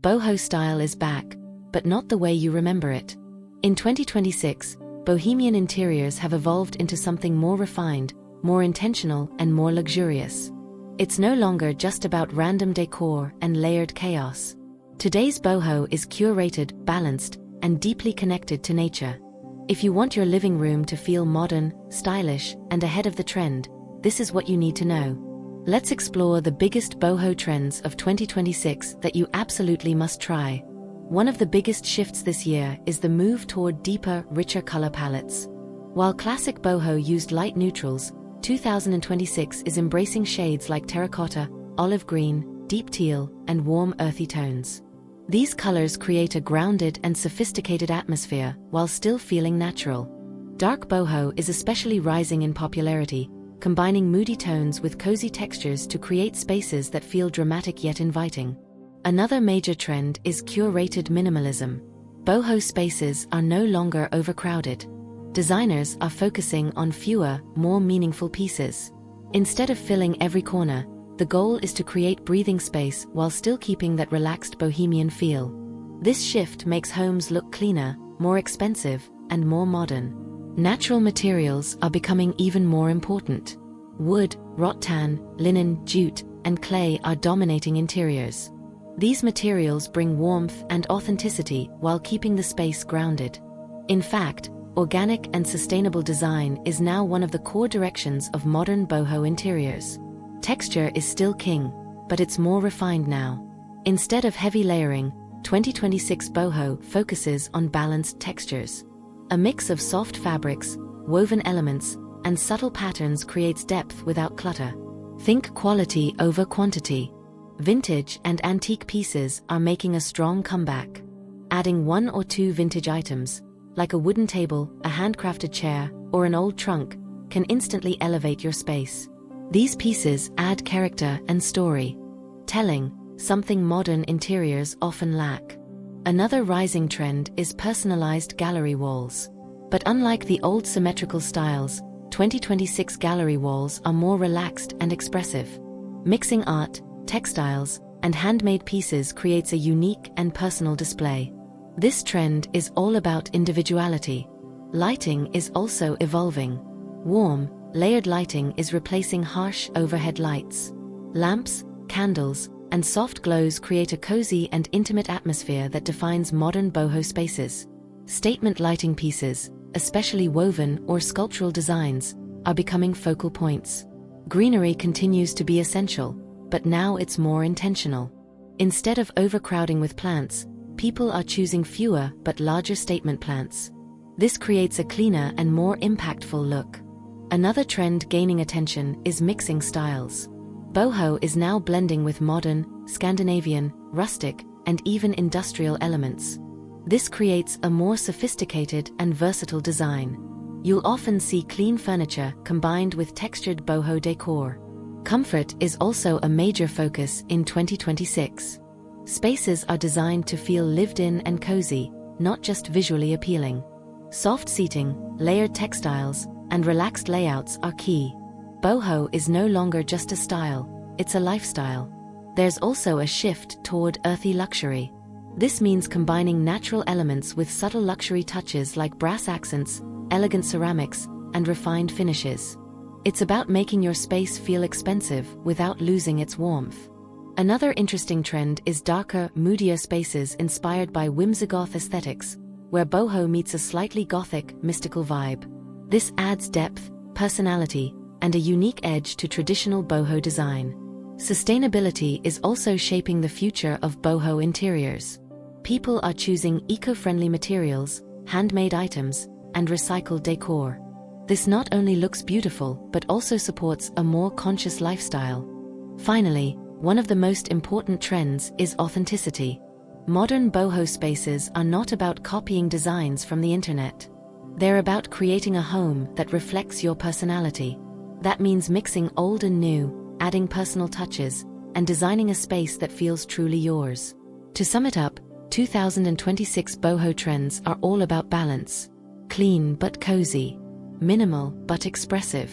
Boho style is back, but not the way you remember it. In 2026, bohemian interiors have evolved into something more refined, more intentional, and more luxurious. It's no longer just about random decor and layered chaos. Today's boho is curated, balanced, and deeply connected to nature. If you want your living room to feel modern, stylish, and ahead of the trend, this is what you need to know. Let's explore the biggest boho trends of 2026 that you absolutely must try. One of the biggest shifts this year is the move toward deeper, richer color palettes. While classic boho used light neutrals, 2026 is embracing shades like terracotta, olive green, deep teal, and warm earthy tones. These colors create a grounded and sophisticated atmosphere while still feeling natural. Dark boho is especially rising in popularity, combining moody tones with cozy textures to create spaces that feel dramatic yet inviting. Another major trend is curated minimalism. Boho spaces are no longer overcrowded. Designers are focusing on fewer, more meaningful pieces. Instead of filling every corner, the goal is to create breathing space while still keeping that relaxed bohemian feel. This shift makes homes look cleaner, more expensive, and more modern. Natural materials are becoming even more important. Wood, rattan, linen, jute, and clay are dominating interiors. These materials bring warmth and authenticity while keeping the space grounded. In fact, organic and sustainable design is now one of the core directions of modern boho interiors. Texture is still king, but it's more refined now. Instead of heavy layering, 2026 boho focuses on balanced textures. A mix of soft fabrics, woven elements, and subtle patterns creates depth without clutter. Think quality over quantity. Vintage and antique pieces are making a strong comeback. Adding one or two vintage items, like a wooden table, a handcrafted chair, or an old trunk, can instantly elevate your space. These pieces add character and story, telling something modern interiors often lack. Another rising trend is personalized gallery walls. But unlike the old symmetrical styles, 2026 gallery walls are more relaxed and expressive. Mixing art, textiles, and handmade pieces creates a unique and personal display. This trend is all about individuality. Lighting is also evolving. Warm, layered lighting is replacing harsh overhead lights. Lamps, candles, and soft glows create a cozy and intimate atmosphere that defines modern boho spaces. Statement lighting pieces, especially woven or sculptural designs, are becoming focal points. Greenery continues to be essential, but now it's more intentional. Instead of overcrowding with plants, people are choosing fewer but larger statement plants. This creates a cleaner and more impactful look. Another trend gaining attention is mixing styles. Boho is now blending with modern, Scandinavian, rustic, and even industrial elements. This creates a more sophisticated and versatile design. You'll often see clean furniture combined with textured boho decor. Comfort is also a major focus in 2026. Spaces are designed to feel lived in and cozy, not just visually appealing. Soft seating, layered textiles, and relaxed layouts are key. Boho is no longer just a style, it's a lifestyle. There's also a shift toward earthy luxury. This means combining natural elements with subtle luxury touches like brass accents, elegant ceramics, and refined finishes. It's about making your space feel expensive without losing its warmth. Another interesting trend is darker, moodier spaces inspired by whimsigoth aesthetics, where boho meets a slightly gothic, mystical vibe. This adds depth, personality, and a unique edge to traditional boho design. Sustainability is also shaping the future of boho interiors. People are choosing eco-friendly materials, handmade items, and recycled decor. This not only looks beautiful but also supports a more conscious lifestyle. Finally, one of the most important trends is authenticity. Modern boho spaces are not about copying designs from the internet. They're about creating a home that reflects your personality. That means mixing old and new, adding personal touches, and designing a space that feels truly yours. To sum it up, 2026 boho trends are all about balance. Clean but cozy. Minimal but expressive.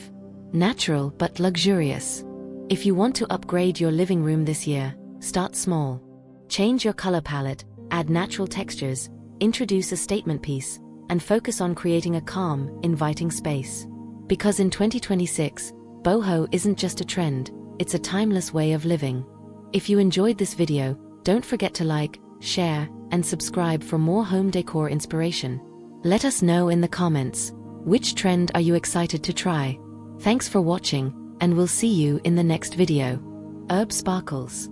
Natural but luxurious. If you want to upgrade your living room this year, start small. Change your color palette, add natural textures, introduce a statement piece, and focus on creating a calm, inviting space. Because in 2026, boho isn't just a trend, it's a timeless way of living. If you enjoyed this video, don't forget to like, share, and subscribe for more home decor inspiration. Let us know in the comments, which trend are you excited to try? Thanks for watching, and we'll see you in the next video. Herb Sparkles.